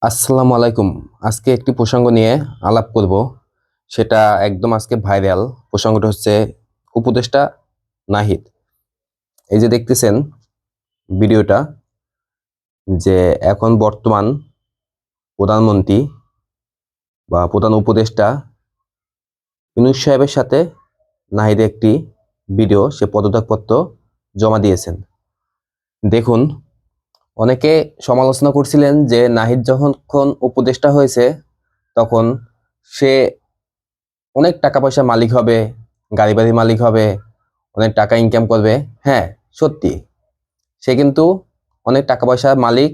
আসসালামু আলাইকুম। আজকে একটি প্রসঙ্গ নিয়ে আলাপ করব। সেটা একদম আজকে ভাইরাল। প্রসঙ্গটা হচ্ছে উপদেষ্টা নাহিদ। এই যে দেখতেছেন ভিডিওটা, যে এখন বর্তমান প্রধানমন্ত্রী বা প্রধান উপদেষ্টা ইউনূস সাহেবের সাথে নাহিদের একটি ভিডিও, সে পদত্যাগপত্র জমা দিয়েছেন। দেখুন, অনেকে সমালোচনা করছিলেন যে নাহিদ যখন উপদেষ্টা হয়েছে তখন সে অনেক টাকা পয়সা মালিক হবে, গাড়ি বাড়ির মালিক হবে, অনেক টাকা ইনকাম করবে। হ্যাঁ, সত্যি সে কিন্তু অনেক টাকা পয়সার মালিক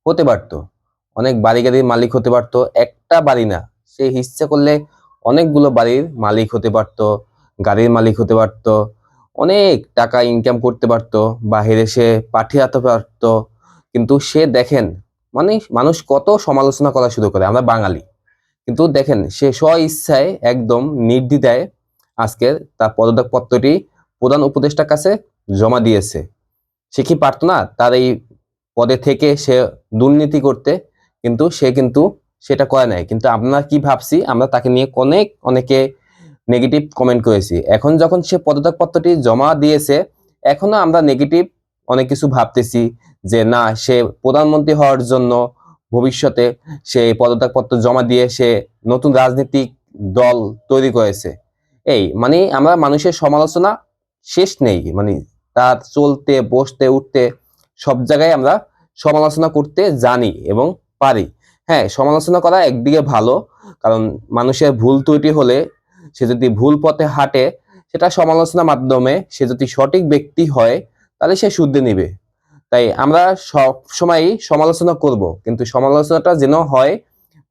হতে পারতো, অনেক বাড়ি গাড়ির মালিক হতে পারতো। একটা বাড়ি না, সে ইচ্ছে করলে অনেকগুলো বাড়ির মালিক হতে পারতো, গাড়ির মালিক হতে পারতো, অনেক টাকা ইনকাম করতে পারতো, বাহিরে সে পাঠিয়ে পারতো। কিন্তু সে দেখেন, মানে মানুষ কত সমালোচনা করা শুরু করে, আমরা বাঙালি। কিন্তু দেখেন, সে স্ব ইচ্ছায় একদম নির্দ্বিধায় আজকের তার পদত্যাগপত্রটি প্রধান উপদেষ্টার কাছে জমা দিয়েছে। সে কি পারতো না তার এই পদে থেকে সে দুর্নীতি করতে? কিন্তু সে কিন্তু সেটা করে নাই। কিন্তু আমরা কি ভাবছি, আমরা তাকে নিয়ে অনেকে নেগেটিভ কমেন্ট করেছি। এখন যখন সে পদত্যাগপত্রটি জমা দিয়েছে, এখনো আমরা নেগেটিভ অনেক কিছু ভাবতেছি যে না, সে প্রধানমন্ত্রী হওয়ার জন্য ভবিষ্যতে সে পদত্যাগপত্র জমা দিয়ে সে নতুন রাজনৈতিক দল তৈরি করেছে। এই মানে আমরা মানুষের সমালোচনা শেষ নেই, মানে তার চলতে বসতে উঠতে সব জায়গায় আমরা সমালোচনা করতে জানি এবং পারি। হ্যাঁ, সমালোচনা করা একদিকে ভালো, কারণ মানুষের ভুল ত্রুটি হলে সে যদি ভুল পথে হাঁটে, সেটা সমালোচনার মাধ্যমে সে যদি সঠিক ব্যক্তি হয় তাহলে সে শুধরে নিবে। তাই আমরা সব সময় সমালোচনা করব, কিন্তু সমালোচনাটা যেন হয়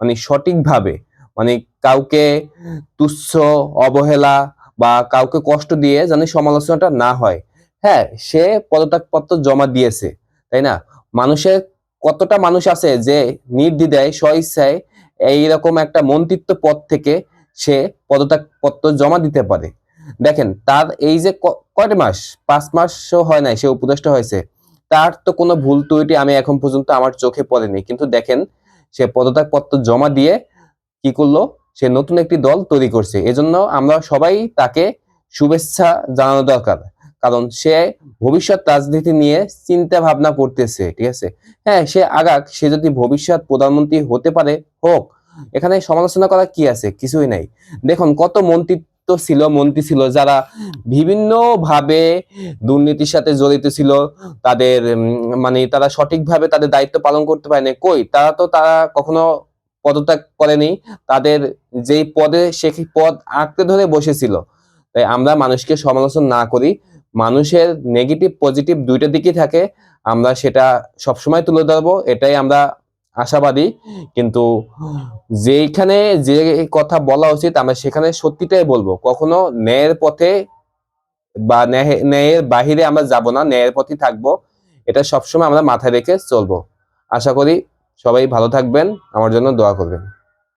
মানে সঠিকভাবে, মানে কাউকে তুচ্ছ, অবহেলা বা কাউকে কষ্ট দিয়ে যেন সমালোচনাটা না হয়। হ্যাঁ, সে পদত্যাগপত্র জমা দিয়েছে, তাই না? মানুষের কতটা মানুষ আছে যে নির্দ্বিধায় স্বইচ্ছায় এইরকম একটা মন্ত্রিত্ব পদ থেকে সে পদত্যাগপত্র জমা দিতে পারে। দেখেন, তার এই যে কয়টা মাস, 5 মাসও হয় নাই সে উপদেষ্টা হয়েছে, তার তো কোনো ভুল ত্রুটি আমি এখন পর্যন্ত আমার চোখে পড়েনি। কিন্তু দেখেন, সে পদত্যাগপত্র জমা দিয়ে কি করলো, সে নতুন একটি দল তৈরি করছে। এজন্য আমরা সবাই তাকে শুভেচ্ছা জানানো দরকার, কারণ সে ভবিষ্যৎ রাজনীতি নিয়ে চিন্তা ভাবনা করতেছে। ঠিক আছে, হ্যাঁ, সে আগাক, সে যদি ভবিষ্যৎ প্রধানমন্ত্রী হতে পারে হোক, এখানে সমালোচনা করা কি আছে? কিছুই নাই। দেখুন, কত মন্ত্রী ছিল যারা বিভিন্ন ভাবে দুর্নীতির সাথে জড়িত ছিল। তাদের মানে তারা সঠিকভাবে তাদের দায়িত্ব পালন করতে পারেনি। কই, তারা কখনো পদত্যাগ করেনি। তাদের যেই পদে সে পদ আঁকড়ে ধরে বসেছিল। তাই আমরা মানুষকে সমালোচনা না করি, মানুষের নেগেটিভ পজিটিভ দুইটা দিকই থাকে, আমরা সেটা সবসময় তুলে ধরবো, এটাই আমরা আশাবাদী। কিন্তু যেখানে যে কথা বলা উচিত আমরা সেখানে সত্যিটাই বলবো। কখনো ন্যায়ের পথে বা ন্যায়ের বাহিরে আমরা যাব না, ন্যায়ের পথেই থাকবো। এটা সবসময় আমরা মাথায় রেখে চলবো। আশা করি সবাই ভালো থাকবেন, আমার জন্য দোয়া করবেন।